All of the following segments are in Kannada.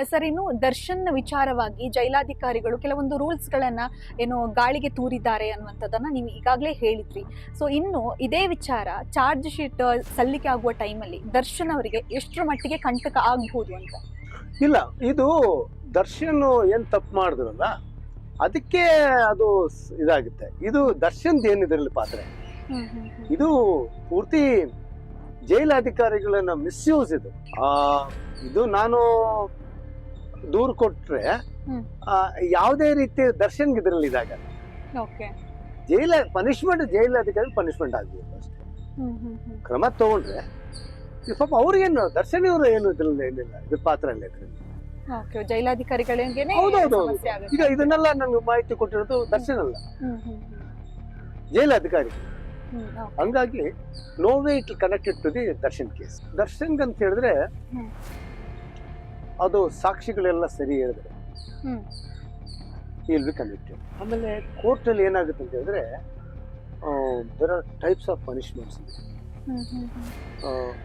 ಸರ್, ಇನ್ನು ದರ್ಶನ್ ವಿಚಾರವಾಗಿ ಜೈಲಾಧಿಕಾರಿಗಳು ಕೆಲವೊಂದು ರೂಲ್ಸ್ ಗಳನ್ನ ಏನು ಗಾಳಿಗೆ ತೂರಿದ್ದಾರೆ ಅನ್ನುವಂಥದ್ದನ್ನ ನೀವು ಈಗಾಗಲೇ ಹೇಳಿದ್ರಿ. ಸೊ ಇನ್ನು ಇದೇ ವಿಚಾರ ಚಾರ್ಜ್ ಶೀಟ್ ಸಲ್ಲಿಕೆ ಆಗುವ ಟೈಮಲ್ಲಿ ದರ್ಶನ್ ಅವರಿಗೆ ಎಷ್ಟರ ಮಟ್ಟಿಗೆ ಕಂಟಕ ಆಗ್ಬಹುದು ಅಂತ? ಇಲ್ಲ, ಇದು ದರ್ಶನ್ ಏನ್ ತಪ್ಪು ಮಾಡಿದ್ರಲ್ಲ ಅದಕ್ಕೆ ಅದು ಇದಾಗುತ್ತೆ. ಇದು ದರ್ಶನ್ ಏನಿದ್ರಲ್ಲಿ ಪಾತ್ರ, ಇದು ಪೂರ್ತಿ ಜೈಲಾಧಿಕಾರಿಗಳನ್ನ ಮಿಸ್ಯೂಸ್. ಇದು ನಾನು ದೂರು ಕೊಟ್ರೆ ಯಾವುದೇ ರೀತಿ ದರ್ಶನ್ ಇದ್ರಲ್ಲಿ ಇದಾಗಲ್ಲ. ಜೈಲಾಧಿಕಾರಿ ಪನಿಷ್ಮೆಂಟ್ ಆಗ್ಬೇಕು ಅಷ್ಟೇ. ಕ್ರಮ ತಗೊಂಡ್ರೆ ಪಾಪ ಅವ್ರಿಗೇನು ದರ್ಶನ್ ಇವರು ಏನು ಇದ್ರಲ್ಲಿ ಏನಿಲ್ಲ, ಇದ್ರ ಪಾತ್ರ ಇಲ್ಲ ಇದ್ರಲ್ಲಿ. ಜೈಲಾಧಿಕಾರಿಗಳಿಗೆ ಈಗ ಇದನ್ನೆಲ್ಲ ನಂಗೆ ಮಾಹಿತಿ ಕೊಟ್ಟಿರೋದು ದರ್ಶನ್ ಅಲ್ಲ, ಜೈಲಾಧಿಕಾರಿ. ಹಂಗಾಗಿ no way it connected to the Darshan case. Darshan ಅಂತ ಹೇಳಿದ್ರೆ ಅದು ಸಾಕ್ಷಿಗಳೆಲ್ಲ ಸರಿ ಹೇಳಿದ್ರೆ ವಿಲ್ ಬಿ ಕನೆಕ್ಟೆಡ್. ಆಮೇಲೆ ಕೋರ್ಟ್ ಅಲ್ಲಿ ಏನಾಗುತ್ತೆ ಅಂತ ಹೇಳಿದ್ರೆ there are types of punishments.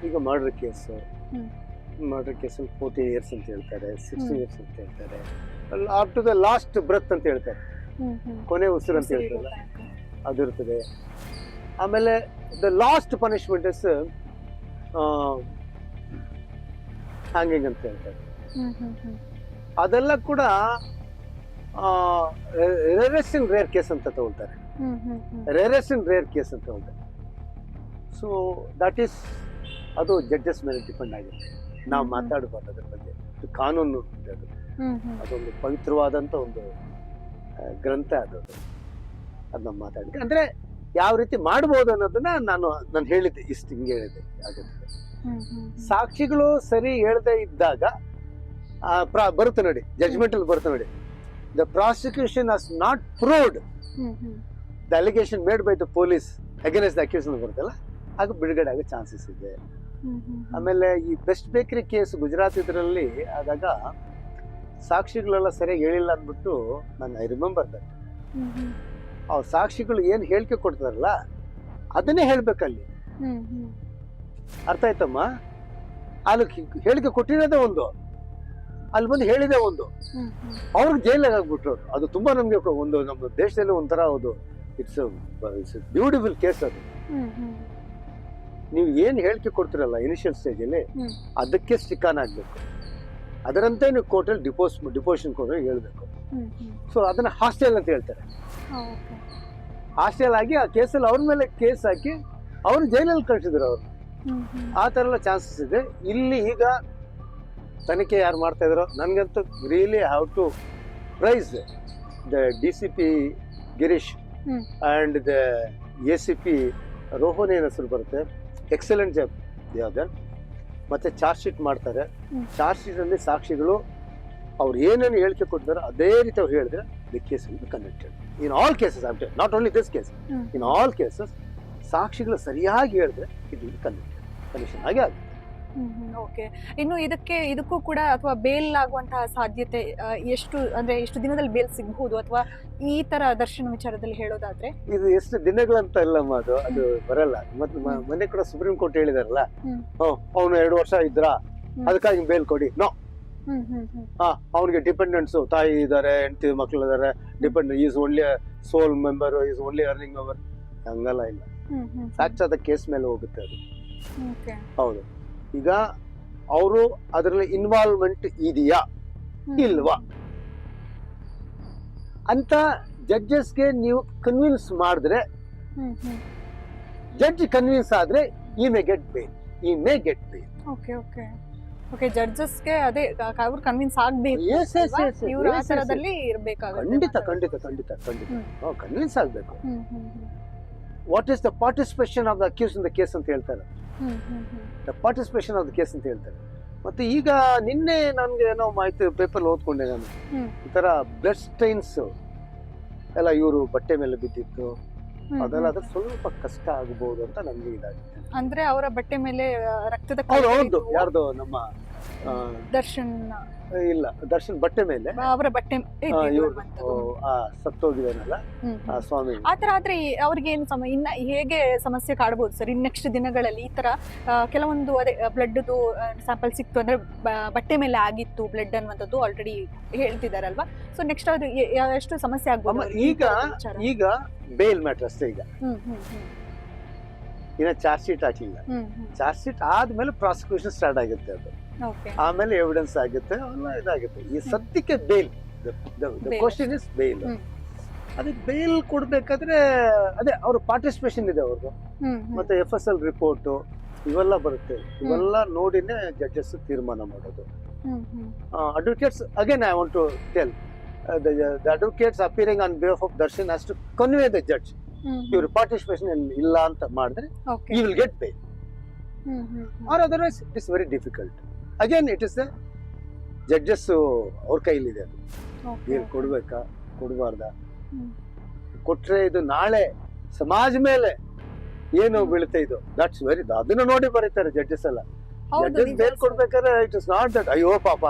ಈಗ ಮರ್ಡರ್ ಕೇಸಲ್ಲಿ 40 years ಅಂತ ಹೇಳ್ತಾರೆ, 60 years ಅಂತ ಹೇಳ್ತಾರೆ, up to the last breath ಅಂತ ಹೇಳ್ತಾರೆ, ಕೊನೆ ಉಸಿರು ಅಂತ ಹೇಳ್ತಾರೆ, ಅದಿರ್ತದೆ. ಆಮೇಲೆ the last punishment is hanging ಅಂತ ಹೇಳ್ತಾರೆ. ಅದೆಲ್ಲ ಕೂಡ ರೇರೆಸ್ಟ್ ಇನ್ ರೇರ್ ಕೇಸ್ ಅಂತ ತಗೊಳ್ತಾರೆ, ರೇರೆಸ್ಟ್ ಇನ್ ರೇರ್ ಕೇಸ್ ಅಂತ ತಗೊಳ್ತಾರೆ. ಸೊ ದಟ್ ಈಸ್ ಅದು ಜಡ್ಜಸ್ ಮೇಲೆ ಡಿಪೆಂಡ್ ಆಗುತ್ತೆ. ನಾವು ಮಾತಾಡಬಾರ್ದು ಅದ್ರ ಬಗ್ಗೆ, ಕಾನೂನು ಅದು, ಅದೊಂದು ಪವಿತ್ರವಾದಂತ ಒಂದು ಗ್ರಂಥ ಅದನ್ನ ಮಾತಾಡಿ ಅಂದ್ರೆ ಯಾವ ರೀತಿ ಮಾಡ್ಬೋದು ಅನ್ನೋದನ್ನ ನಾನು ಹೇಳಿದ್ದೆ, ಇಷ್ಟು ಹಿಂಗೆ ಹೇಳಿದೆ ಆಗುತ್ತೆ. ಸಾಕ್ಷಿಗಳು ಸರಿ ಹೇಳದೆ ಇದ್ದಾಗ ಬರುತ್ತೆ ನೋಡಿ, ಜಡ್ಜ್ಮೆಂಟ್ ಅಲ್ಲಿ ಬರುತ್ತೆ ನೋಡಿ, the prosecution has not proved the allegation made by the police against the accused ಬರುತ್ತಲ್ಲ, ಆಗ ಬಿಡುಗಡೆ ಆಗೋ ಚಾನ್ಸಸ್ ಇದೆ. ಆಮೇಲೆ ಈ ಬೆಸ್ಟ್ ಬೇಕರಿ ಕೇಸ್ ಗುಜರಾತ್ ಇದರಲ್ಲಿ ಆದಾಗ ಸಾಕ್ಷಿಗಳೆಲ್ಲ ಸರಿಯಾಗಿ ಹೇಳಿಲ್ಲ ಅಂದ್ಬಿಟ್ಟು ಐ ರಿಮೆಂಬರ್ ದಟ್. ಅವ್ರ ಸಾಕ್ಷಿಗಳು ಏನ್ ಹೇಳಿಕೆ ಕೊಡ್ತಾರಲ್ಲ ಅದನ್ನೇ ಹೇಳ್ಬೇಕಲ್ಲಿ. ಅರ್ಥ ಆಯ್ತಮ್ಮ? ಅಲ್ಲಿ ಹೇಳಿಕೆ ಕೊಟ್ಟಿರೋದೇ ಒಂದು, ಅಲ್ಲಿ ಬಂದು ಹೇಳಿದೆ ಒಂದು, ಅವ್ರಿಗೆ ಜೈಲಾಗ ಆಗ್ಬಿಟ್ರು. ಅದು ತುಂಬಾ ನಮ್ಗೆ ಒಂದು ನಮ್ಮ ದೇಶದಲ್ಲಿ ಒಂಥರ ಅದು ಇಟ್ಸ್ ಬ್ಯೂಟಿಫುಲ್ ಕೇಸ್. ಅದು ನೀವು ಏನ್ ಹೇಳಿಕೆ ಕೊಡ್ತಿರಲ್ಲ ಇನಿಷಿಯಲ್ ಸ್ಟೇಜ್ ಅಲ್ಲಿ, ಅದಕ್ಕೆ ಸ್ಟಿಕ್ ಆನ್ ಆಗ್ಬೇಕು. ಅದರಂತೆ ನೀವು ಕೋರ್ಟಲ್ಲಿ ಡಿಪೋಸಿಷನ್ ಕೊಟ್ಟು ಹೇಳ್ಬೇಕು. ಸೊ ಅದನ್ನ ಹಾಸ್ಟೆಲ್ ಅಂತ ಹೇಳ್ತಾರೆ. ಹಾಸ್ಟೆಲ್ ಆಗಿ ಆ ಕೇಸಲ್ಲಿ ಅವ್ರ ಮೇಲೆ ಕೇಸ್ ಹಾಕಿ ಅವ್ರು ಜೈಲಲ್ಲಿ ಕಳಿಸಿದ್ರು ಅವ್ರು. ಆ ತರ ಎಲ್ಲ ಚಾನ್ಸಸ್ ಇದೆ ಇಲ್ಲಿ. ಈಗ ತನಿಖೆ ಯಾರು ಮಾಡ್ತಾ ಇದಾರೋ, ನನ್ಗಂತೂ really have to praise the DCP Girish and the ACP Rohan ಏನ್ ಹೆಸರು ಬರುತ್ತೆ, ಎಕ್ಸಲೆಂಟ್ ಜಾಬ್ ಯಾವ್ದು. ಮತ್ತೆ ಚಾರ್ಜ್ ಶೀಟ್ ಮಾಡ್ತಾರೆ. ಚಾರ್ಜ್ ಶೀಟ್ ಅಲ್ಲಿ ಸಾಕ್ಷಿಗಳು ಅವ್ರು ಏನೇನು ಹೇಳಿಕೆ ಕೊಟ್ಟಿದಾರೋ ಅದೇ ರೀತಿ ಅವ್ರು ಹೇಳಿದ್ರೆ the case will be connected. In all cases, not only this case, in all cases ಸಾಕ್ಷಿಗಳು ಸರಿಯಾಗಿ ಹೇಳಿದ್ರೆ it will be connected, connection ಹಾಗೆ ಆಗುತ್ತೆ. ಓಕೆ. ಇನ್ನು ಇದಕ್ಕೂ ಕೂಡ ಅಥವಾ ಬೇಲ್ ಆಗುವಂತಹ ಸಾಧ್ಯತೆ ಎಷ್ಟು ದಿನದಲ್ಲಿ ಬೇಲ್ ಸಿಗಬಹುದು, ಅಥವಾ ಈ ತರ ದರ್ಶನ ವಿಚಾರದಲ್ಲಿ ಹೇಳೋದಾದ್ರೆ ಇದು ಎಷ್ಟು ದಿನಗಳಂತ ಇಲ್ಲಮ್ಮ, ಅದು ಬರಲ್ಲ. ಮತ್ತೆ ಮೊನ್ನೆ ಕೂಡ ಸುಪ್ರೀಂ ಕೋರ್ಟ್ ಹೇಳಿದಾರಲ್ಲ, ಅವನು 2 ವರ್ಷ ಇದ್ರ ಅದಕ್ಕಾಗಿ ಬೇಲ್ ಕೊಡಿ. ನೋ, ಅವನಿಗೆ ಡಿಪೆಂಡೆಂಟ್ಸ್, ತಾಯಿ ಇದಾರೆ, ಹೆಂಡತಿ ಮಕ್ಳು ಇದಾರೆ, dependent, is only sole member, is only earning member, ಹಂಗಲ್ಲ. ಇಲ್ಲ, ಸಾಕ್ಷಾತ್ ಕೇಸ್ ಮೇಲೆ ಹೋಗುತ್ತೆ ಅದು. ಹೌದು. ಈಗ ಅವರು ಅದರಲ್ಲಿ ಇನ್ವಾಲ್ವ್ಮೆಂಟ್ ಇದೆಯಾ ಇಲ್ವಾ ಅಂತ ಜಡ್ಜಸ್ಗೆ ನೀವು ಕನ್ವಿನ್ಸ್ ಮಾಡಿದ್ರೆ, ಜಡ್ಜ್ ಕನ್ವಿನ್ಸ್ ಆದ್ರೆ ಈ ಮೇ ಗೆಟ್ ಬೇಲ್. ಜಡ್ಜಸ್ಗೆ ಅದೇ ಅವ್ರು ಕನ್ವಿನ್ಸ್ ಆಗ್ಬೇಕು, ಇವರು ಆ ತರದಲ್ಲಿ ಇರಬೇಕಾಗುತ್ತೆ. ಖಂಡಿತ ಕನ್ವಿನ್ಸ್ ಆಗ್ಬೇಕು. What is the participation of the accused in the case ಅಂತ ಹೇಳ್ತಾರೆ. The participation of the case ಅಂತ ಹೇಳ್ತಾರೆ. ಮತ್ತೆ ಈಗ ನಿನ್ನೆ ನನ್ಗೆ ಏನೋ ಮಾಹಿತಿ ಪೇಪರ್ ಓದ್ಕೊಂಡೆ ನಾನು, ಈ ತರ ಬ್ಲಡ್ ಸ್ಟೈನ್ಸ್ ಎಲ್ಲ ಇವರು ಬಟ್ಟೆ ಮೇಲೆ ಬಿದ್ದಿತ್ತು, ಅದೆಲ್ಲ ಅದ್ರ ಸ್ವಲ್ಪ ಕಷ್ಟ ಆಗಬಹುದು ಅಂತ ನನ್ಗೆ ಇದಾಗುತ್ತೆ. ಅಂದ್ರೆ ಅವರ ಬಟ್ಟೆ ಮೇಲೆ ರಕ್ತದ ಹೌದು, ಯಾರ್ದು ನಮ್ಮ ದರ್ಶನ್ ಇಲ್ಲ, ದರ್ಶನ್ ಬಟ್ಟೆ ಮೇಲೆ ಅವರ ಬಟ್ಟೆ ಇವ್ರು ಸತ್ತೋಗಿದಾನಲ್ಲ ಆ ಸ್ವಾಮಿ. ಆತರ ಆದ್ರೆ ಅವ್ರಿಗೆ ಏನು ಇನ್ನ ಹೇಗೆ ಸಮಸ್ಯೆ ಕಾಡ್ಬೋದು ಸರ್ ಇನ್ ನೆಕ್ಸ್ಟ್ ದಿನಗಳಲ್ಲಿ? ಈ ತರ ಕೆಲವೊಂದು ಅದೇ ಬ್ಲಡ್ದು ಸ್ಯಾಂಪಲ್ ಸಿಕ್ತು ಅಂದ್ರೆ ಬಟ್ಟೆ ಮೇಲೆ ಆಗಿತ್ತು ಬ್ಲಡ್ ಅನ್ನುವಂಥದ್ದು ಆಲ್ರೆಡಿ ಹೇಳ್ತಿದಾರಲ್ವಾ. ಸೊ ನೆಕ್ಸ್ಟ್ ಅದು ಎಷ್ಟು ಸಮಸ್ಯೆ ಆಗ್ಬೋದು ಅವ್ರಿಗೆ? ಈಗ ಬೇಲ್ ಮ್ಯಾಟರ್ ಅಷ್ಟೇ. ಈಗ ಇನ್ನ ಚಾರ್ಜ್ ಶೀಟ್ ಹಾಕ್ಲಿಲ್ಲ. ಚಾರ್ಜ್ ಶೀಟ್ ಆದ್ಮೇಲೆ ಪ್ರಾಸಿಕ್ಯೂಷನ್ ಸ್ಟಾರ್ಟ್ ಆಗುತ್ತೆ, ಅದು ಆಮೇಲೆ ಎವಿಡೆನ್ಸ್ ಆಗುತ್ತೆ, ಅವೆಲ್ಲ ಇದಾಗುತ್ತೆ. ಈ ಸದ್ಯಕ್ಕೆ ಬೇಲ್, ಕ್ವಶನ್ ಇಸ್ ಬೇಲ್. ಅದಕ್ಕೆ ಬೇಲ್ ಕೊಡ್ಬೇಕಾದ್ರೆ ಅದೇ ಅವ್ರ ಪಾರ್ಟಿಸಿಪೇಷನ್ ಇದೆ ಅವ್ರದ್ದು, ಮತ್ತೆ FSL ರಿಪೋರ್ಟ್ ಇವೆಲ್ಲ ಬರುತ್ತೆ. ಇವೆಲ್ಲ ನೋಡಿನೇ ಜಡ್ಜಸ್ ತೀರ್ಮಾನ ಮಾಡೋದು. Advocates again I want to tell the advocates appearing on behalf of Darshan has to convey the judge your participation illa anta madre you will get paid, or otherwise it is very difficult. Again it is the judges ಅವ್ರ ಕೈಲಿ ಇದೆ ಅದು. bail ಕೊಡ್ಬೇಕಾ ಕೊಡಬಾರ್ದಾ, ಕೊಟ್ರೆ ಇದು ನಾಳೆ ಸಮಾಜ ಮೇಲೆ ಏನು ಬೀಳುತ್ತೆ ಇದು, ದಟ್ಸ್ ವೆರಿ, ಅದನ್ನ ನೋಡಿ ಬರೀತಾರೆ ಜಡ್ಜಸ್ ಎಲ್ಲ. ಜಡ್ಜಸ್ ಬೇಲ್ ಕೊಡ್ಬೇಕಾದ್ರೆ ಇಟ್ ಇಸ್ ನಾಟ್ ದಟ್ ಅಯ್ಯೋ ಪಾಪ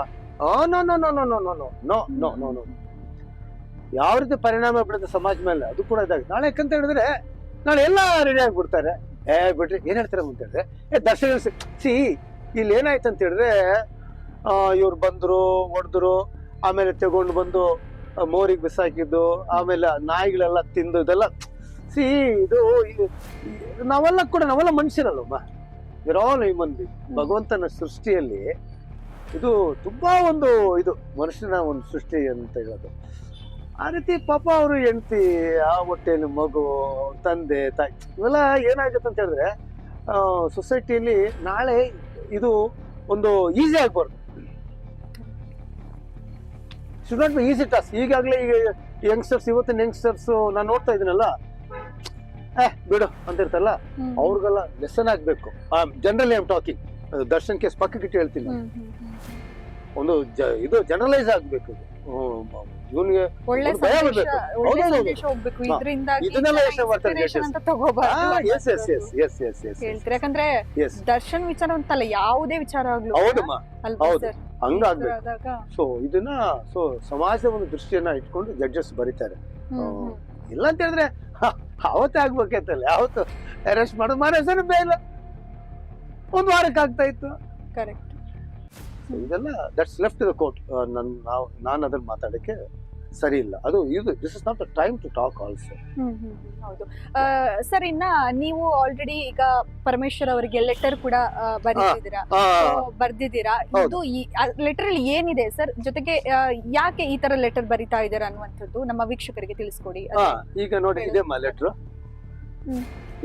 no no no no no no no no no no ಯಾವ ರೀತಿ ಪರಿಣಾಮ ಬೀಳುತ್ತೆ ಸಮಾಜ ಮೇಲೆ ಅದು ಕೂಡ ಇದಾಗುತ್ತೆ. ನಾಳೆ ಯಾಕಂತ ಹೇಳಿದ್ರೆ ನಾಳೆ ಎಲ್ಲ ರೆಡಿ ಆಗ್ಬಿಡ್ತಾರೆ. ಬಿಡ್ರಿ ಏನ್ ಹೇಳ್ತಾರೆ ಅಂತ ಹೇಳಿದ್ರೆ ದರ್ಶನ ಸಿ ಇಲ್ಲಿ ಏನಾಯ್ತು ಅಂತ ಹೇಳಿದ್ರೆ ಇವ್ರು ಬಂದ್ರು ಹೊಡೆದ್ರು, ಆಮೇಲೆ ತಗೊಂಡು ಬಂದು ಮೋರಿಗೆ ಬಿಸಾಕಿದ್ದು, ಆಮೇಲೆ ನಾಯಿಗಳೆಲ್ಲ ತಿಂದು ಇದೆಲ್ಲ ಸಿ ಇದು ನಾವೆಲ್ಲ ಮನುಷ್ಯರಲ್ಲಮ್ಮ, ವಿರ್ ಆಲ್ ಹ್ಯೂಮನ್ ಬೀಯಿಂಗ್. ಭಗವಂತನ ಸೃಷ್ಟಿಯಲ್ಲಿ ಇದು ತುಂಬಾ ಒಂದು ಇದು ಮನುಷ್ಯನ ಒಂದು ಸೃಷ್ಟಿ ಅಂತ ಹೇಳೋದು. ಆ ರೀತಿ ಪಾಪ ಅವರು ಹೆಂಡತಿ, ಆ ಹೊಟ್ಟೆಯಲ್ಲಿ ಮಗು, ತಂದೆ ತಾಯಿ ಇವೆಲ್ಲ ಏನಾಗುತ್ತೆ ಅಂತ ಹೇಳಿದ್ರೆ ಸೊಸೈಟಿಯಲ್ಲಿ ನಾಳೆ ಇದು ಒಂದು ಈಸಿ ಆಗ್ಬಾರ್ದು. Should not be easy task. ಈಗಾಗಲೇ ಈಗ ಯಂಗ್ಸ್ಟರ್ಸ್, ಇವತ್ತಿನ ಯಂಗ್ಸ್ಟರ್ಸ್ ನಾನು ನೋಡ್ತಾ ಇದೀನಲ್ಲ, ಬಿಡು ಅಂತ ಇರ್ತಲ್ಲ, ಅವ್ರಿಗೆಲ್ಲ ಲೆಸನ್ ಆಗ್ಬೇಕು. Generally I am talking, Darshan case ಪಕ್ಕಕ್ಕಿಟ್ಟು ಹೇಳ್ತೀನಿ. ಒಂದು ಇದು ಜನರಲೈಸ್ ಆಗ್ಬೇಕು. ಇವನಿಗೆ ಇದನ್ನೆಲ್ಲ ಯೋಚನೆ ಮಾಡ್ತಾರೆ. ಯಾಕಂದ್ರೆ ದರ್ಶನ್ ವಿಚಾರ ಅಂತಲ್ಲ, ಯಾವುದೇ ವಿಚಾರ ಆಗ್ಲಿ ಹೌದು ಹಂಗಾಗ್ಬೇಕು. ಸೊ ಇದನ್ನ ಸಮಾಜದ ಒಂದು ದೃಷ್ಟಿಯನ್ನ ಇಟ್ಕೊಂಡು ಜಡ್ಜಸ್ ಬರೀತಾರೆ. ಇಲ್ಲ ಅಂತ ಹೇಳಿದ್ರೆ ಅವತ್ತೇ ಆಗ್ಬೇಕೈತಲ್ಲ, ಯಾವತ್ತು ಅರೆಸ್ಟ್ ಮಾಡೋದು ಮಾರ ಬೇಲ ಒಂದ್ ವಾರಕ್ಕೆ ಆಗ್ತಾ ಇತ್ತು. ಕರೆಕ್ಟ್. ಇದೆಲ್ಲ ದಟ್ಸ್ ಲೆಫ್ಟ್ ದ ಕೋರ್ಟ್. ನಾನು ಅದ್ರ ಮಾತಾಡಕ್ಕೆ ಸರಿ ಇಲ್ಲ. ಅದು ಇದು this is not the time to talk also. ಹೌದು ಸರ್. ಇನ್ನ ನೀವು ಆಲ್ರೆಡಿ ಈಗ ಪರಮೇಶ್ವರ್ ಅವರಿಗೆ ಲೆಟರ್ ಕೂಡ ಬರ್ದಿದ್ದೀರಾ. ಇದು ಲೆಟರ್ ಅಲ್ಲಿ ಏನಿದೆ ಸರ್? ಜೊತೆಗೆ ಯಾಕೆ ಈ ತರ ಲೆಟರ್ ಬರಿತಾ ಇದ್ದೀರಾ ಅನ್ನುವಂಥದ್ದು ನಮ್ಮ ವೀಕ್ಷಕರಿಗೆ ತಿಳಿಸ್ಕೊಡಿ. ಈಗ ನೋಡಿ, ಇದೆ ಲೆಟರ್,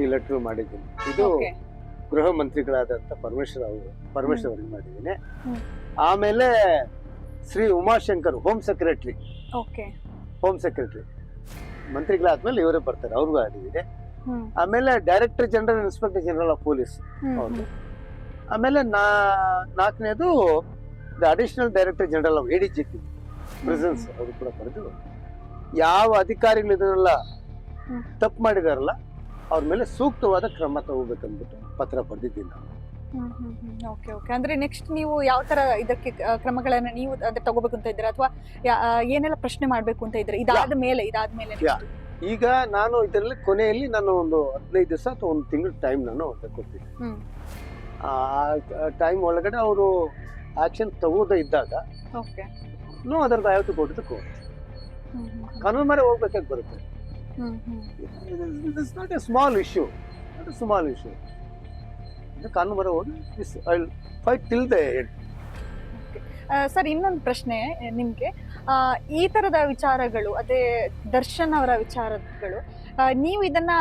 ಈ ಲೆಟರ್ ಮಾಡಿದ್ದೀನಿ. ಇದು ಗೃಹ ಮಂತ್ರಿಗಳಾದಂತ ಪರಮೇಶ್ವರ್ ಅವರಿಗೆ ಮಾಡಿದ್ದೀನಿ. ಆಮೇಲೆ ಶ್ರೀ ಉಮಾಶಂಕರ್ ಹೋಮ್ ಸೆಕ್ರೆಟರಿ ಮಂತ್ರಿಗಳಾದ್ಮೇಲೆ ಇವರೇ ಬರ್ತಾರೆ, ಅವ್ರಿಗೂ ಆಗಿದೆ. ಆಮೇಲೆ director general, inspector general of police ಅವ್ರದ್ದು. ಆಮೇಲೆ ನಾಲ್ಕನೇದು the additional director general of ADGP presence, ಅವರು ಕೂಡ ಬರೆದು ಯಾವ ಅಧಿಕಾರಿಗಳು ಇದನ್ನೆಲ್ಲ ತಪ್ಪು ಮಾಡಿದಾರಲ್ಲ ಅವ್ರ ಮೇಲೆ ಸೂಕ್ತವಾದ ಕ್ರಮ ತಗೋಬೇಕಂದ್ಬಿಟ್ಟು ಪತ್ರ ಬರೆದಿದ್ದೀನಿ ನಾನು. ಅಂದ್ರೆ ನೆಕ್ಸ್ಟ್ ನೀವು ಯಾವ ತರ ಇದಕ್ಕೆ ಕ್ರಮಗಳನ್ನ ನೀವು ಅಂದ್ರೆ ತಗೋಬೇಕು ಅಂತ ಇದ್ದೀರಾ, ಅಥವಾ ಏನೆಲ್ಲ ಪ್ರಶ್ನೆ ಮಾಡ್ಬೇಕು ಅಂತ ಇದ್ದೀರಾ ಇದಾದ್ಮೇಲೆ? ಈಗ ನಾನು ಇದರಲ್ಲಿ ಕೊನೆಯಲ್ಲಿ ನಾನು ಒಂದು 15 ದಿವಸ ಅಥವಾ ಒಂದು ತಿಂಗಳ ಟೈಮ್ ನಾನು ತಗೊಳ್ತೀನಿ. ಆ ಟೈಮ್ ಒಳಗಡೆ ಅವರು ಆಕ್ಷನ್ ತಗೋದೇ ಇದ್ದಾಗ no other I have to go to the court. ಕಾನೂನು ಮೇಲೆ ಹೋಗ್ಬೇಕಾಗಿ ಬರುತ್ತೆ. It's not a small issue. ಕಾನೂನು ಬರ ಹೋಗಿ I will fight till the end. Sir, ಇನ್ನೊಂದು ಪ್ರಶ್ನೆ ನಿಮ್ಗೆ. ಈ ತರದ ವಿಚಾರಗಳು, ಅದೇ ದರ್ಶನ್ ಅವರ ವಿಚಾರಗಳು, ನೀವು ಇದನ್ನ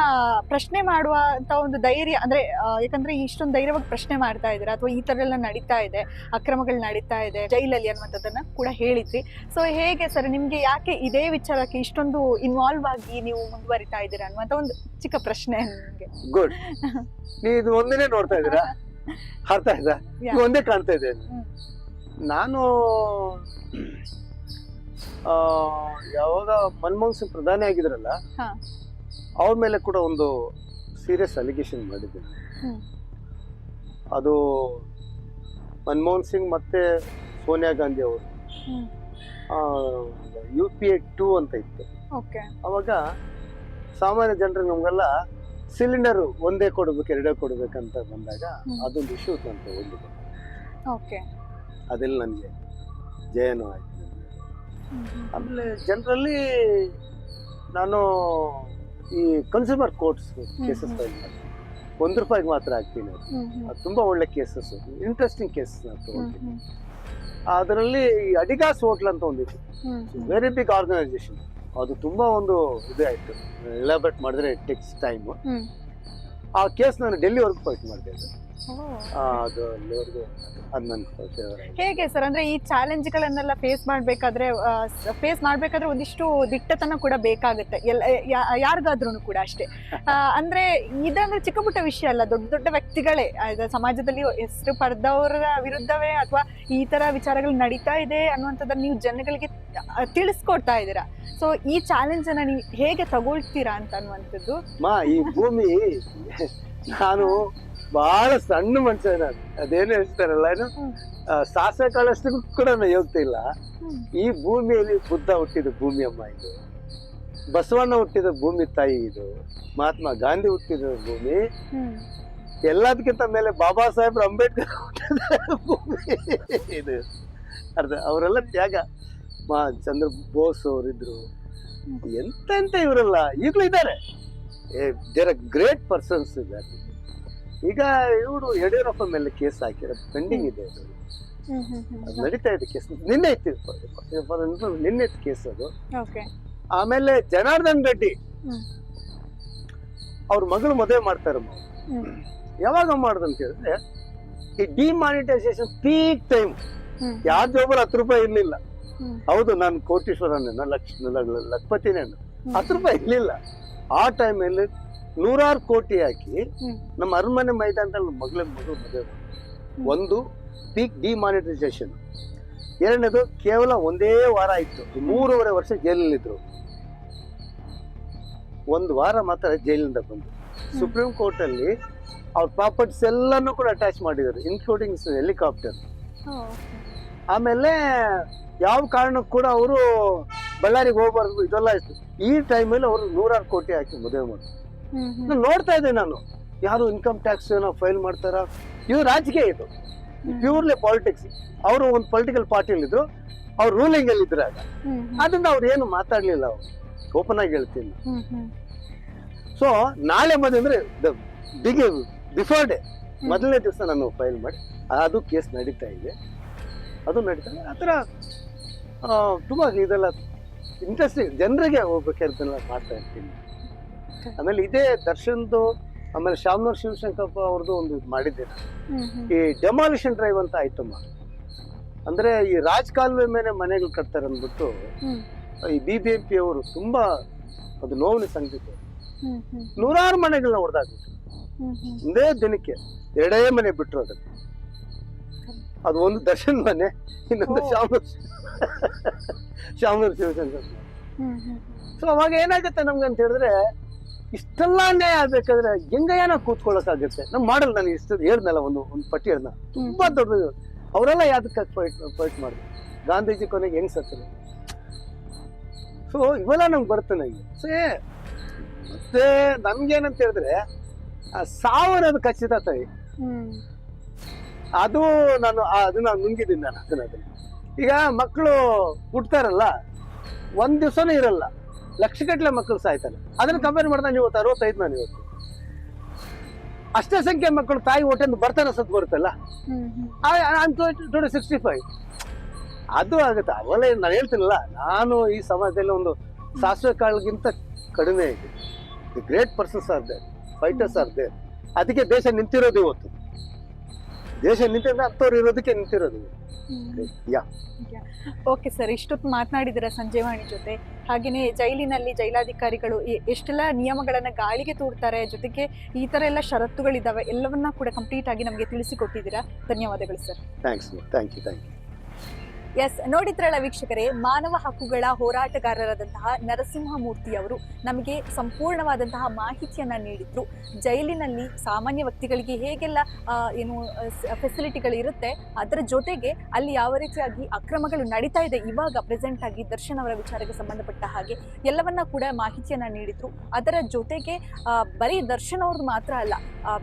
ಪ್ರಶ್ನೆ ಮಾಡುವಂತ ಒಂದು ಧೈರ್ಯ, ಅಂದ್ರೆ ಯಾಕಂದ್ರೆ ಇಷ್ಟೊಂದು ಧೈರ್ಯವಾಗಿ ಪ್ರಶ್ನೆ ಮಾಡ್ತಾ ಇದ್ದೀರಾ, ಅಥವಾ ಈ ತರ ಎಲ್ಲ ನಡೀತಾ ಇದೆ, ಅಕ್ರಮಗಳು ನಡೀತಾ ಇದೆ ಜೈಲಲ್ಲಿ ಅನ್ನುವಂಥದ್ದನ್ನ ಕೂಡ ಹೇಳಿದ್ರಿ. ಸೊ ಹೇಗೆ ಸರ್, ನಿಮ್ಗೆ ಯಾಕೆ ಇದೇ ವಿಚಾರಕ್ಕೆ ಇಷ್ಟೊಂದು ಇನ್ವಾಲ್ವ್ ಆಗಿ ನೀವು ಮುಂದುವರಿತಾ ಇದ್ದೀರಾ ಅನ್ನುವಂತ ಒಂದು ಚಿಕ್ಕ ಪ್ರಶ್ನೆ ನಿಮ್ಗೆ. ಗುಡ್. ನೀವು ಇದು ಒಂದೇ ನೋಡ್ತಾ ಇದ್ದೀರಾ, ಅರ್ಥ ಆಯ್ತಾ? ಒಂದೇ ಕಾಣ್ತಾ ಇದೆ. ನಾನು ಯಾವಾಗ ಮನಮೋಹನ್ ಸಿಂಗ್ ಪ್ರಧಾನಿ ಆಗಿದ್ರಲ್ಲ, ಅವ್ರ ಮೇಲೆ ಕೂಡ ಒಂದು ಸೀರಿಯಸ್ ಅಲಿಗೇಷನ್ ಮಾಡಿದ್ದೀನಿ. ಅದು ಮನಮೋಹನ್ ಸಿಂಗ್ ಮತ್ತೆ ಸೋನಿಯಾ ಗಾಂಧಿ ಅವರು ಹ್ಮ್. UPA 2 ಅಂತ ಇತ್ತು. ಓಕೆ. ಅವಾಗ ಸಾಮಾನ್ಯ ಜನರಿಗೆ ನಮ್ಗೆಲ್ಲ ಸಿಲಿಂಡರ್ ಒಂದೇ ಕೊಡ್ಬೇಕು ಎರಡೇ ಕೊಡ್ಬೇಕಂತ ಬಂದಾಗ ಅದೊಂದು ಇಶ್ಯೂ ಅಂತ ಓದಿದೆ. ಓಕೆ. ಅದೆಲ್ಲ ನನಗೆ ಜಯನೂ ಆಯ್ತು ನನಗೆ. ಆಮೇಲೆ ಜನರಲ್ಲಿ ನಾನು ಈ ಕನ್ಸ್ಯೂಮರ್ ಕೋರ್ಟ್ಸ್ ಕೇಸಸ್ ಫೈಲ್ ಮಾಡ್ತೀನಿ. ₹1 ಮಾತ್ರ ಆಗ್ತೀನಿ. ಅದು ತುಂಬಾ ಒಳ್ಳೆ ಕೇಸಸ್, ಇಂಟ್ರೆಸ್ಟಿಂಗ್ ಕೇಸಸ್ ತಗೊಂಡಿದ್ದೀನಿ. ಅದರಲ್ಲಿ ಅಡಿಗಾಸ್ ಹೋಟ್ಲ್ ಅಂತ ಒಂದಿತ್ತು, ವೆರಿ ಬಿಗ್ ಆರ್ಗನೈಸೇಷನ್. ಅದು ತುಂಬಾ ಒಂದು ಇದೇ ಆಯ್ತು, ಎಲಾಬ್ರೇಟ್ ಮಾಡಿದ್ರೆ ಇಟ್ ಟೇಕ್ಸ್ ಟೈಮ್. ಆ ಕೇಸ್ ನಾನು ಡೆಲ್ಲಿವರೆಗೂ ಫೈಟ್ ಮಾಡಿದೆ. ಅದು ಅಲ್ಲಿವರೆಗೂ ಅದು ನನ್ನ ಫೇವರ್. ಹೇಗೆ ಸರ್, ಅಂದ್ರೆ ಈ ಚಾಲೆಂಜ್ಗಳನ್ನೆಲ್ಲ ಫೇಸ್ ಮಾಡ್ಬೇಕಾದ್ರೆ ಒಂದಿಷ್ಟು ದಿಟ್ಟತನ ಕೂಡ ಬೇಕಾಗುತ್ತೆ ಯಾರಿಗಾದ್ರೂ ಕೂಡ ಅಷ್ಟೇ. ಅಂದ್ರೆ ಇದಂದ್ರೆ ಚಿಕ್ಕ ಪುಟ್ಟ ವಿಷಯ ಅಲ್ಲ, ದೊಡ್ಡ ದೊಡ್ಡ ವ್ಯಕ್ತಿಗಳೇ ಸಮಾಜದಲ್ಲಿ ಹೆಸರು ಪಡೆದವರ ವಿರುದ್ಧವೇ ಅಥವಾ ಈ ತರ ವಿಚಾರಗಳು ನಡೀತಾ ಇದೆ ಅನ್ನುವಂಥದ್ದನ್ನ ನೀವು ಜನಗಳಿಗೆ ತಿಳಿಸ್ಕೊಡ್ತಾ ಇದ್ದೀರಾ. ಸೊ ಈ ಚಾಲೆಂಜ್ ಅನ್ನ ನೀವು ಹೇಗೆ ತಗೊಳ್ತೀರಾ ಅಂತ ಅನ್ನುವಂಥದ್ದು. ಈ ಭೂಮಿ ನಾನು ಬಹಳ ಸಣ್ಣ ಮನುಷ್ಯ. ನಾನು ಅದೇನು ಹೇಳ್ತಾರಲ್ಲ, ಏನು ಸಾಸಿವೆ ಕಾಳಷ್ಟು ಕೂಡ ಯೋಗ್ತಿಲ್ಲ. ಈ ಭೂಮಿಯಲ್ಲಿ ಬುದ್ಧ ಹುಟ್ಟಿದ ಭೂಮಿ ಅಮ್ಮ ಇದು, ಬಸವಣ್ಣ ಹುಟ್ಟಿದ ಭೂಮಿ ತಾಯಿ ಇದು, ಮಹಾತ್ಮ ಗಾಂಧಿ ಹುಟ್ಟಿದ ಭೂಮಿ, ಎಲ್ಲದಕ್ಕಿಂತ ಮೇಲೆ ಬಾಬಾ ಸಾಹೇಬ್ ಅಂಬೇಡ್ಕರ್ ಹುಟ್ಟಿದ ಭೂಮಿ ಇದು. ಅರ್ಧ ಅವರೆಲ್ಲ ತ್ಯಾಗ. ಚಂದ್ರ ಬೋಸ್ ಅವರಿದ್ರು, ಎಂತ ಇವರೆಲ್ಲ ಈಗಲೂ ಇದ್ದಾರೆ. ದೇರ್ ಆರ್ ಗ್ರೇಟ್ ಪರ್ಸನ್ಸ್ ಇದ್ದಾರೆ. ಈಗ ಇವರು ಯಡಿಯೂರಪ್ಪ ಮೇಲೆ ಕೇಸ್ ಹಾಕಿರೋದು ಪೆಂಡಿಂಗ್ ಇದೆ. ಅದು ನಡೀತಾ ಇದೆ ಕೇಸ್. ನಿನ್ನೆ ಇತ್ತು, ನಿನ್ನೆ ಇತ್ತು ಕೇಸ್ ಅದು. ಆಮೇಲೆ ಜನಾರ್ದನ್ ರೆಡ್ಡಿ ಅವ್ರ ಮಗಳು ಮದುವೆ ಮಾಡ್ತಾರೆ. ಯಾವಾಗ ಮಾಡುದಂತ ಹೇಳಿದ್ರೆ ಈ ಡಿಮಾನಿಟೈಸೇಷನ್ ಪೀಕ್ ಟೈಮ್. ಯಾರ ಜೋಬಲ್ಲಿ ₹10 ಇರ್ಲಿಲ್ಲ. ಹೌದು, ನಾನು ಕೋಟೀಶ್ವರನೇ, ಲಕ್ಷಪತಿನೇ. ₹10 ಇರ್ಲಿಲ್ಲ. ಆ ಟೈಮಲ್ಲಿ 100 ಕೋಟಿ ಹಾಕಿ ನಮ್ಮ ಅರಮನೆ ಮೈದಾನದಲ್ಲಿ ಮಗಳು ಮದುವೆ. ಒಂದು ಪೀಕ್ ಡಿಮಾನಿಟೈಸೇಷನ್. ಎರಡನೇದು ಕೇವಲ ಒಂದೇ ವಾರ ಆಯ್ತು, 3.5 ವರ್ಷ ಜೈಲಲ್ಲಿದ್ರು. 1 ವಾರ ಮಾತ್ರ ಜೈಲಿಂದ ಬಂದು ಸುಪ್ರೀಂ ಕೋರ್ಟ್ ಅಲ್ಲಿ ಅವ್ರ ಪ್ರಾಪರ್ಟೀಸ್ ಎಲ್ಲಾನು ಕೂಡ ಅಟ್ಯಾಚ್ ಮಾಡಿದ್ದಾರೆ, ಇನ್ಕ್ಲೂಡಿಂಗ್ ಹೆಲಿಕಾಪ್ಟರ್. ಆಮೇಲೆ ಯಾವ ಕಾರಣಕ್ಕೂ ಕೂಡ ಅವರು ಬಳ್ಳಾರಿಗೆ ಹೋಗ್ಬಾರ್ದು, ಇದೆಲ್ಲ ಇತ್ತು. ಈ ಟೈಮಲ್ಲಿ ಅವರು 100 ಕೋಟಿ ಹಾಕಿ ಮದುವೆ ಮಾಡಿದ್ರು. ನೋಡ್ತಾ ಇದ್ದೆ ನಾನು, ಯಾರು ಇನ್ಕಮ್ ಟ್ಯಾಕ್ಸ್ ಏನೋ ಫೈಲ್ ಮಾಡ್ತಾರ. ಇದು ರಾಜಕೀಯ, ಇದು ಪ್ಯೂರ್ಲಿ ಪಾಲಿಟಿಕ್ಸ್. ಅವರು ಒಂದು ಪೊಲಿಟಿಕಲ್ ಪಾರ್ಟಿಯಲ್ಲಿ ಇದ್ರು, ಅವ್ರು ರೂಲಿಂಗ್ ಅಲ್ಲಿ ಇದ್ರು. ಅದರಿಂದ ಅವ್ರು ಏನು ಮಾತಾಡ್ಲಿಲ್ಲ. ಅವ್ರು ಓಪನ್ ಆಗಿ ಹೇಳ್ತೀನಿ. ಸೊ ನಾಳೆ ಮದುವೆ ಅಂದ್ರೆ ಬಿಫೋರ್ ಡೇ, ಮೊದಲನೇ ದಿವಸ ನಾನು ಫೈಲ್ ಮಾಡಿ, ಅದು ಕೇಸ್ ನಡೀತಾ ಇದೆ. ಅದು ನಡೀತಾ ಇದೆ. ಆ ಥರ ತುಂಬಾ ಇದೆಲ್ಲ ಇಂಟ್ರೆಸ್ಟಿಂಗ್. ಜನರಿಗೆ ಹೋಗ್ಬೇಕಾದ್ರೆ ಮಾಡ್ತಾ ಇರ್ತೀನಿ. ಆಮೇಲೆ ಇದೇ ದರ್ಶನ್ದು, ಆಮೇಲೆ ಶಾಮನೂರ್ ಶಿವಶಂಕರಪ್ಪ ಅವ್ರದ್ದು ಒಂದು ಮಾಡಿದ್ದೇನೆ, ಈ ಡೆಮಾಲಿಷನ್ ಡ್ರೈವ್ ಅಂತ ಐಟಮ್. ಅಂದ್ರೆ ಈ ರಾಜಕಾಲುವೆ ಮೇಲೆ ಮನೆಗಳು ಕಟ್ತಾರೆ ಅಂದ್ಬಿಟ್ಟು ಈ BBMP ಅವರು ತುಂಬಾ ಅದು ನೋವಿನ ಸಂಗತಿ. 100 ಮನೆಗಳನ್ನ ಹೊಡೆದಾಗ್ಬಿಟ್ಟು ಒಂದೇ ದಿನಕ್ಕೆ 2 ಮನೆ ಬಿಟ್ರು. ಅದಕ್ಕೆ ಅದು ಒಂದು ದರ್ಶನ್ ಮನೆ, ಇನ್ನೊಂದು ಶಾಮನೂರ್ ಶಿವಶಂಕರ್. ಸೊ ಅವಾಗ ಏನಾಗುತ್ತೆ ನಮ್ಗೆ ಅಂತ ಹೇಳಿದ್ರೆ, ಇಷ್ಟೆಲ್ಲ ಅನ್ಯಾಯ ಆಗ್ಬೇಕಾದ್ರೆ ಹೆಂಗಯ್ಯನ ಕೂತ್ಕೊಳ್ಳೋಕ್ಕಾಗುತ್ತೆ. ನಮ್ ಮಾಡಲ್ ನಾನು ಇಷ್ಟು ಹೇಳ್ದಲ್ಲ, ಒಂದು ಪಟ್ಟಿ ಹೇಳ್ದ, ತುಂಬಾ ದೊಡ್ಡದು. ಅವರೆಲ್ಲ ಯಾವ್ದಕ್ಕೆ ಫೈಟ್ ಮಾಡಿದ್ರು, ಗಾಂಧೀಜಿ ಕೊನೆಗೆ ಹೆಂಗ್ ಸತ್ತರು. ಸೊ ಇವೆಲ್ಲ ನಮ್ಗೆ ಬರುತ್ತೆ ನನಗೆ. ಸೊ ಮತ್ತೆ ನಮ್ಗೇನಂತ ಹೇಳಿದ್ರೆ, ಸಾವಿರದ ಖಚಿತ ತಾಯಿ, ಅದು ಅದನ್ನ ನುಂಗಿದ್ದೀನಿ ನಾನು. ಅದನ್ನ ಈಗ ಮಕ್ಕಳು ಹುಡ್ತಾರಲ್ಲ, ಒಂದ್ ದಿವ್ಸನೂ ಇರಲ್ಲ, ಲಕ್ಷಗಟ್ಟಲೆ ಮಕ್ಕಳು ಸಾಯ್ತಾರೆ. ಅದನ್ನ ಕಂಪೇರ್ ಮಾಡಿದಾಗ ಇವತ್ತು 65, ನಾನು ಇವತ್ತು ಅಷ್ಟೇ ಸಂಖ್ಯೆ ಮಕ್ಕಳು ತಾಯಿ ಹೊಟ್ಟೆಂದು ಬರ್ತಾನೆ ಸತ್ತು ಬರುತ್ತಲ್ಲ, 65 ಅದು ಆಗುತ್ತೆ. ಅವೆಲ್ಲ ನಾನು ಹೇಳ್ತೀನಲ್ಲ, ನಾನು ಈ ಸಮಾಜದಲ್ಲಿ ಒಂದು ಸಾಸಿವೆ ಕಾಳಿಗಿಂತ ಕಡಿಮೆ ಇದೆ. The great persons are there, fighters are there. ಅದಕ್ಕೆ ದೇಶ ನಿಂತಿರೋದು ಇವತ್ತು. ದೇಶ ನಿಂತಿದ್ರೆ ಅಂಥವ್ರು ಇರೋದಕ್ಕೆ ನಿಂತಿರೋದು. ಓಕೆ ಸರ್, ಇಷ್ಟೊತ್ತು ಮಾತನಾಡಿದಿರ ಸಂಜೀವಾಣಿ ಜೊತೆ. ಹಾಗೆಯೇ ಜೈಲಿನಲ್ಲಿ ಜೈಲಾಧಿಕಾರಿಗಳು ಎಷ್ಟೆಲ್ಲ ನಿಯಮಗಳನ್ನ ಗಾಳಿಗೆ ತೂರ್ತಾರೆ, ಜೊತೆಗೆ ಈ ತರ ಎಲ್ಲ ಷರತ್ತುಗಳಿದ್ದಾವೆ, ಎಲ್ಲವನ್ನ ಕೂಡ ಕಂಪ್ಲೀಟ್ ಆಗಿ ನಮಗೆ ತಿಳಿಸಿಕೊಟ್ಟಿದ್ದೀರಾ. ಧನ್ಯವಾದಗಳು ಸರ್. Thank you. ಎಸ್, ನೋಡಿದ್ರಲ್ಲ ವೀಕ್ಷಕರೇ, ಮಾನವ ಹಕ್ಕುಗಳ ಹೋರಾಟಗಾರರಾದಂತಹ ನರಸಿಂಹಮೂರ್ತಿ ಅವರು ನಮಗೆ ಸಂಪೂರ್ಣವಾದಂತಹ ಮಾಹಿತಿಯನ್ನ ನೀಡಿದ್ರು. ಜೈಲಿನಲ್ಲಿ ಸಾಮಾನ್ಯ ವ್ಯಕ್ತಿಗಳಿಗೆ ಹೇಗೆಲ್ಲ ಏನು ಫೆಸಿಲಿಟಿಗಳು ಇರುತ್ತೆ, ಅದರ ಜೊತೆಗೆ ಅಲ್ಲಿ ಯಾವ ರೀತಿಯಾಗಿ ಅಕ್ರಮಗಳು ನಡೀತಾ ಇದೆ ಇವಾಗ ಪ್ರೆಸೆಂಟ್ ಆಗಿ ದರ್ಶನ್ ಅವರ ವಿಚಾರಕ್ಕೆ ಸಂಬಂಧಪಟ್ಟ ಹಾಗೆ ಎಲ್ಲವನ್ನ ಕೂಡ ಮಾಹಿತಿಯನ್ನ ನೀಡಿದ್ರು. ಅದರ ಜೊತೆಗೆ ಬರೀ ದರ್ಶನ್ ಅವ್ರದ್ದು ಮಾತ್ರ ಅಲ್ಲ,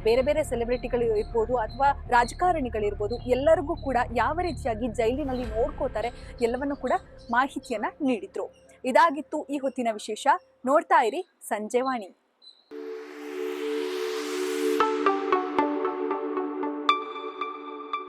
ಬೇರೆ ಬೇರೆ ಸೆಲೆಬ್ರಿಟಿಗಳು ಇರ್ಬೋದು ಅಥವಾ ರಾಜಕಾರಣಿಗಳಿರ್ಬೋದು, ಎಲ್ಲರಿಗೂ ಕೂಡ ಯಾವ ರೀತಿಯಾಗಿ ಜೈಲಿನಲ್ಲಿ ನೋಡ್ಕೋತಾರೆ ಎಲ್ಲವನ್ನು ಕೂಡ ಮಾಹಿತಿಯನ್ನ ನೀಡಿದ್ರು. ಇದಾಗಿತ್ತು ಈ ಹೊತ್ತಿನ ವಿಶೇಷ. ನೋಡ್ತಾ ಇರಿ ಸಂಜೆವಾಣಿ.